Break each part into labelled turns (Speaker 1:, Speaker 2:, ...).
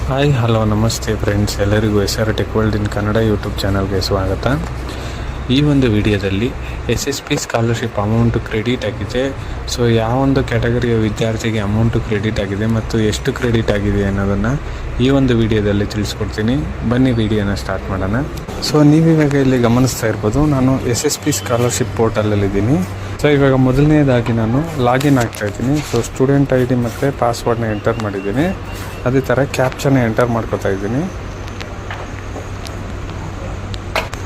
Speaker 1: Hi hello ನಮಸ್ತೆ friends, ಎಲ್ಲರಿಗೂ SR tech world in Kannada YouTube ಚಾನಲ್ಗೆ ಸ್ವಾಗತ. ಈ ಒಂದು ವಿಡಿಯೋದಲ್ಲಿ SSP ಸ್ಕಾಲರ್ಶಿಪ್ ಅಮೌಂಟು ಕ್ರೆಡಿಟ್ ಆಗಿದೆ. ಸೊ ಯಾವೊಂದು ಕ್ಯಾಟಗರಿಯ ವಿದ್ಯಾರ್ಥಿಗೆ ಅಮೌಂಟು ಕ್ರೆಡಿಟ್ ಆಗಿದೆ ಮತ್ತು ಎಷ್ಟು ಕ್ರೆಡಿಟ್ ಆಗಿದೆ ಅನ್ನೋದನ್ನು ಈ ಒಂದು ವಿಡಿಯೋದಲ್ಲಿ ತಿಳಿಸ್ಕೊಡ್ತೀನಿ. ಬನ್ನಿ ವಿಡಿಯೋನ ಸ್ಟಾರ್ಟ್ ಮಾಡೋಣ. ಸೊ ನೀವಿವಾಗ ಇಲ್ಲಿ ಗಮನಿಸ್ತಾ ಇರ್ಬೋದು, ನಾನು SSP ಸ್ಕಾಲರ್ಶಿಪ್ ಪೋರ್ಟಲಲ್ಲಿದ್ದೀನಿ. ಸೊ ಇವಾಗ ಮೊದಲನೇದಾಗಿ ನಾನು ಲಾಗಿನ್ ಆಗ್ತಾಯಿದ್ದೀನಿ. ಸೊ ಸ್ಟೂಡೆಂಟ್ ID ಮತ್ತು ಪಾಸ್ವರ್ಡ್ನ ಎಂಟರ್ ಮಾಡಿದ್ದೀನಿ. ಅದೇ ಥರ ಕ್ಯಾಪ್ಚನ ಎಂಟರ್ ಮಾಡ್ಕೋತಾ ಇದ್ದೀನಿ.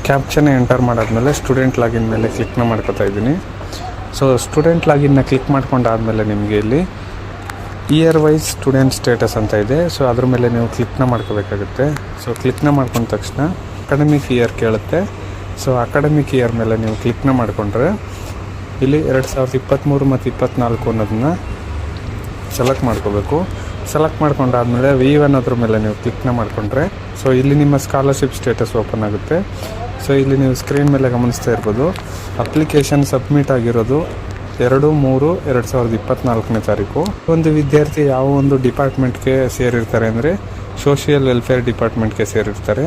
Speaker 1: ಕ್ಯಾಪ್ಚನ ಎಂಟರ್ ಮಾಡಾದ್ಮೇಲೆ ಸ್ಟೂಡೆಂಟ್ ಲಾಗಿನ್ ಮೇಲೆ ಕ್ಲಿಕ್ನ ಮಾಡ್ಕೋತಾ ಇದ್ದೀನಿ. ಸೊ ಸ್ಟೂಡೆಂಟ್ ಲಾಗಿನ್ನ ಕ್ಲಿಕ್ ಮಾಡ್ಕೊಂಡಾದ್ಮೇಲೆ ನಿಮಗೆ ಇಲ್ಲಿ ಇಯರ್ ವೈಸ್ ಸ್ಟೂಡೆಂಟ್ ಸ್ಟೇಟಸ್ ಅಂತ ಇದೆ. ಸೊ ಅದ್ರ ಮೇಲೆ ನೀವು ಕ್ಲಿಕ್ನ ಮಾಡ್ಕೋಬೇಕಾಗುತ್ತೆ. ಸೊ ಕ್ಲಿಕ್ನ ಮಾಡ್ಕೊಂಡ ತಕ್ಷಣ ಅಕಾಡೆಮಿಕ್ ಇಯರ್ ಕೇಳುತ್ತೆ. ಸೊ ಅಕಾಡೆಮಿಕ್ ಇಯರ್ ಮೇಲೆ ನೀವು ಕ್ಲಿಕ್ನ ಮಾಡಿಕೊಂಡ್ರೆ ಇಲ್ಲಿ 2023 ಮತ್ತು 2024 ಅನ್ನೋದನ್ನ ಸೆಲೆಕ್ಟ್ ಮಾಡ್ಕೋಬೇಕು. ಸೆಲೆಕ್ಟ್ ಮಾಡ್ಕೊಂಡಾದ್ಮೇಲೆ V1 ಅದ್ರ ಮೇಲೆ ನೀವು ಕ್ಲಿಕ್ನ ಮಾಡಿಕೊಂಡ್ರೆ ಸೊ ಇಲ್ಲಿ ನಿಮ್ಮ ಸ್ಕಾಲರ್ಶಿಪ್ ಸ್ಟೇಟಸ್ ಓಪನ್ ಆಗುತ್ತೆ. ಸೊ ಇಲ್ಲಿ ನೀವು ಸ್ಕ್ರೀನ್ ಮೇಲೆ ಗಮನಿಸ್ತಾ ಇರ್ಬೋದು, ಅಪ್ಲಿಕೇಶನ್ ಸಬ್ಮಿಟ್ ಆಗಿರೋದು 2/3/2024 ತಾರೀಕು. ಒಂದು ವಿದ್ಯಾರ್ಥಿ ಯಾವ ಒಂದು ಡಿಪಾರ್ಟ್ಮೆಂಟ್ಗೆ ಸೇರಿರ್ತಾರೆ ಅಂದರೆ ಸೋಷಿಯಲ್ ವೆಲ್ಫೇರ್ ಡಿಪಾರ್ಟ್ಮೆಂಟ್ಗೆ ಸೇರಿರ್ತಾರೆ.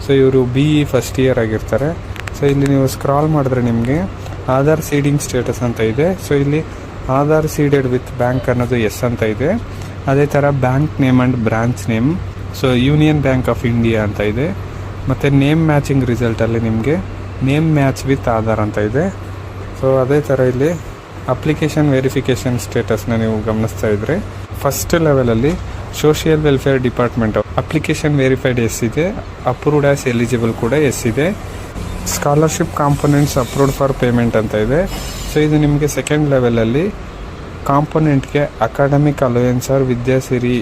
Speaker 1: ಸೊ ಇವರು BE ಫಸ್ಟ್ ಇಯರ್ ಆಗಿರ್ತಾರೆ. ಸೊ ಇಲ್ಲಿ ನೀವು ಸ್ಕ್ರಾಲ್ ಮಾಡಿದ್ರೆ ನಿಮಗೆ ಆಧಾರ್ ಸೀಡಿಂಗ್ ಸ್ಟೇಟಸ್ ಅಂತ ಇದೆ. ಸೊ ಇಲ್ಲಿ ಆಧಾರ್ ಸೀಡೆಡ್ ವಿತ್ ಬ್ಯಾಂಕ್ ಅನ್ನೋದು ಎಸ್ ಅಂತ ಇದೆ. ಅದೇ ಥರ bank name and branch name so union bank of India ಅಂತ ಇದೆ. ಮತ್ತು ನೇಮ್ ಮ್ಯಾಚಿಂಗ್ ರಿಸಲ್ಟಲ್ಲಿ ನಿಮಗೆ ನೇಮ್ ಮ್ಯಾಚ್ ವಿತ್ ಆಧಾರ್ ಅಂತ ಇದೆ. ಸೊ ಅದೇ ಥರ ಇಲ್ಲಿ ಅಪ್ಲಿಕೇಶನ್ ವೆರಿಫಿಕೇಷನ್ ಸ್ಟೇಟಸ್ನ ನೀವು ಗಮನಿಸ್ತಾ ಇದ್ದರೆ ಫಸ್ಟ್ ಲೆವೆಲಲ್ಲಿ social welfare department application verified yes ಇದೆ, ಅಪ್ರೂವ್ಡ್ ಆಸ್ ಎಲಿಜಿಬಲ್ ಕೂಡ ಎಸ್ ಇದೆ. Scholarship components approved for payment ಅಂತ ಇದೆ. ಸೊ ಇದು ನಿಮಗೆ ಸೆಕೆಂಡ್ ಲೆವೆಲಲ್ಲಿ ಕಾಂಪೊನೆಂಟ್ಗೆ academic allowance or Vidyasiri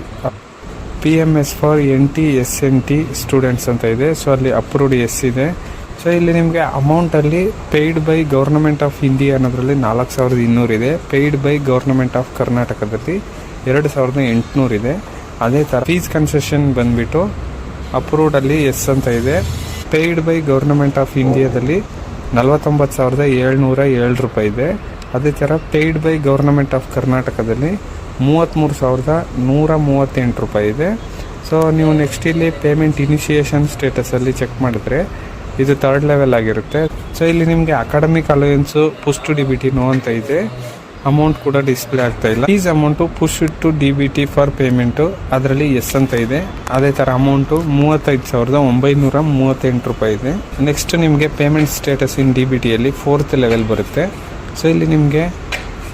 Speaker 1: PMS for NT SNT students ಅಂತ ಇದೆ. ಸೊ ಅಲ್ಲಿ ಅಪ್ರೂವ್ಡ್ ಎಸ್ ಇದೆ. ಸೊ ಇಲ್ಲಿ ನಿಮಗೆ ಅಮೌಂಟಲ್ಲಿ paid by government of India ಅನ್ನೋದ್ರಲ್ಲಿ 4200 ಇದೆ. ಪೇಯ್ಡ್ ಬೈ ಗೌರ್ನಮೆಂಟ್ ಆಫ್ ಕರ್ನಾಟಕದಲ್ಲಿ 2800 ಇದೆ. ಅದೇ ಥರ ಫೀಸ್ ಕನ್ಸೆಷನ್ ಬಂದುಬಿಟ್ಟು ಅಪ್ರೂವ್ಡಲ್ಲಿ ಎಸ್ ಅಂತ ಇದೆ. ಪೇಯ್ಡ್ ಬೈ ಗೌರ್ನಮೆಂಟ್ ಆಫ್ ಇಂಡಿಯಾದಲ್ಲಿ 49,707 ರೂಪಾಯಿ ಇದೆ. ಅದೇ ಥರ ಪೇಯ್ಡ್ ಬೈ ಗೌರ್ನಮೆಂಟ್ ಆಫ್ ಕರ್ನಾಟಕದಲ್ಲಿ 33,138 ರೂಪಾಯಿ ಇದೆ. ಸೊ ನೀವು ನೆಕ್ಸ್ಟ್ ಇಲ್ಲಿ ಪೇಮೆಂಟ್ ಇನಿಷಿಯೇಷನ್ ಸ್ಟೇಟಸಲ್ಲಿ ಚೆಕ್ ಮಾಡಿದ್ರೆ ಇದು ಥರ್ಡ್ ಲೆವೆಲ್ ಆಗಿರುತ್ತೆ. ಸೊ ಇಲ್ಲಿ ನಿಮಗೆ academic allowance push to DBT no ಅಂತ ಇದೆ. ಅಮೌಂಟ್ ಕೂಡ ಡಿಸ್ಪ್ಲೇ ಆಗ್ತಾ ಇಲ್ಲ. Fees amount push to DBT for payment ಅದರಲ್ಲಿ ಎಸ್ ಅಂತ ಇದೆ. ಅದೇ ಥರ ಅಮೌಂಟು 35,938 ರೂಪಾಯಿ ಇದೆ. ನೆಕ್ಸ್ಟ್ ನಿಮಗೆ ಪೇಮೆಂಟ್ ಸ್ಟೇಟಸ್ ಇನ್ DBTಯಲ್ಲಿ 4th ಲೆವೆಲ್ ಬರುತ್ತೆ. ಸೊ ಇಲ್ಲಿ ನಿಮಗೆ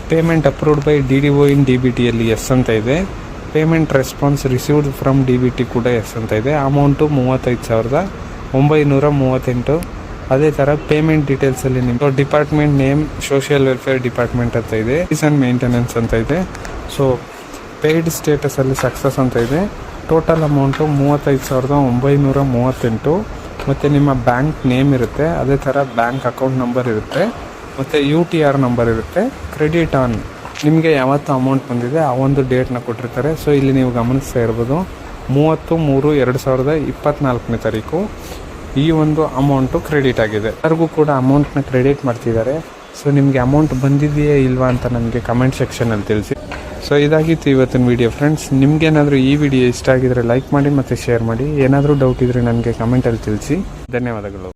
Speaker 1: payment approved by DDO in DBTಯಲ್ಲಿ ಎಸ್ ಅಂತ ಇದೆ. Payment response received from DBT ಕೂಡ ಎಸ್ ಅಂತ ಇದೆ. ಅಮೌಂಟು 35,938. ಅದೇ ಥರ ಪೇಮೆಂಟ್ ಡೀಟೇಲ್ಸಲ್ಲಿ ನಿಮಗೆ department name social welfare department ಅಂತ ಇದೆ. ಆ್ಯಂಡ್ ಮೇಂಟೆನೆನ್ಸ್ ಅಂತ ಇದೆ. ಸೊ ಪೇಯ್ಡ್ ಸ್ಟೇಟಸಲ್ಲಿ ಸಕ್ಸಸ್ ಅಂತ ಇದೆ. Total amount 35,938. ಮತ್ತು ನಿಮ್ಮ ಬ್ಯಾಂಕ್ ನೇಮ್ ಇರುತ್ತೆ, ಅದೇ ಥರ ಬ್ಯಾಂಕ್ ಅಕೌಂಟ್ ನಂಬರ್ ಇರುತ್ತೆ, ಮತ್ತು UTR ನಂಬರ್ ಇರುತ್ತೆ. ಕ್ರೆಡಿಟ್ ಆನ್ ನಿಮಗೆ ಯಾವತ್ತು ಅಮೌಂಟ್ ಬಂದಿದೆ ಆ ಒಂದು ಡೇಟ್ನ ಕೊಟ್ಟಿರ್ತಾರೆ. ಸೊ ಇಲ್ಲಿ ನೀವು ಗಮನಿಸ್ತಾ ಇರ್ಬೋದು 30/3/2024 ತಾರೀಕು ಈ ಒಂದು ಅಮೌಂಟು ಕ್ರೆಡಿಟ್ ಆಗಿದೆ. ಎಲ್ಲರಿಗೂ ಕೂಡ ಅಮೌಂಟ್ನ ಕ್ರೆಡಿಟ್ ಮಾಡ್ತಿದ್ದಾರೆ. ಸೊ ನಿಮಗೆ ಅಮೌಂಟ್ ಬಂದಿದೆಯೇ ಇಲ್ವಾ ಅಂತ ನನಗೆ ಕಮೆಂಟ್ ಸೆಕ್ಷನಲ್ಲಿ ತಿಳಿಸಿ. ಸೊ ಇದಾಗಿತ್ತು ಇವತ್ತಿನ ವಿಡಿಯೋ ಫ್ರೆಂಡ್ಸ್. ನಿಮಗೇನಾದರೂ ಈ ವಿಡಿಯೋ ಇಷ್ಟ ಆಗಿದರೆ ಲೈಕ್ ಮಾಡಿ ಮತ್ತು ಶೇರ್ ಮಾಡಿ. ಏನಾದರೂ ಡೌಟ್ ಇದ್ದರೆ ನನಗೆ ಕಮೆಂಟಲ್ಲಿ ತಿಳಿಸಿ. ಧನ್ಯವಾದಗಳು.